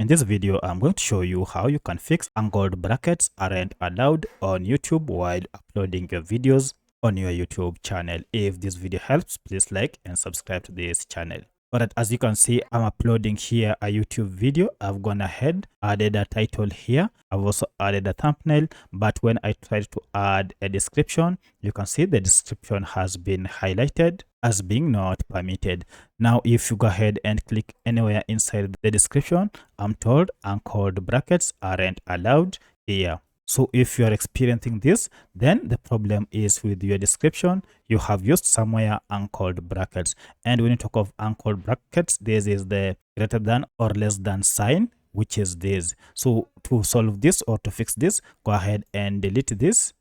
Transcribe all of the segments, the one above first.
In this video, I'm going to show you how you can fix angled brackets aren't allowed on YouTube while uploading your videos on your YouTube channel. If this video helps, please like and subscribe to this channel. Alright, as you can see, I'm uploading here a YouTube video. I've gone ahead, added a title here. I've also added a thumbnail, but when I tried to add a description, you can see the description has been highlighted as being not permitted. Now, if you go ahead and click anywhere inside the description, I'm told anchored brackets aren't allowed here. So if you are experiencing this, then the problem is with your description. You have used somewhere anchored brackets. And when you talk of anchored brackets, this is the greater than or less than sign, which is this. So to solve this or to fix this, go ahead and delete this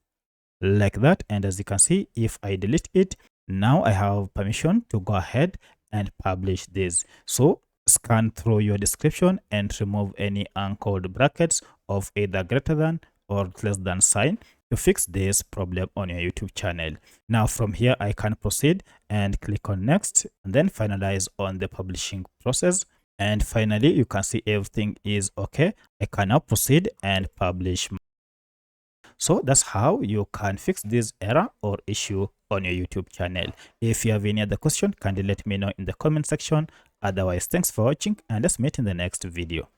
like that. And as you can see, if I delete it, now I have permission to go ahead and publish this. So scan through your description and remove any anchored brackets of either greater than or less than sign to fix this problem on your YouTube channel. Now from here, I can proceed and click on next and then finalize on the publishing process. And finally, you can see everything is okay. I can now proceed and publish. So that's how you can fix this error or issue on your YouTube channel. If you have any other question, kindly let me know in the comment section. Otherwise, thanks for watching and let's meet in the next video.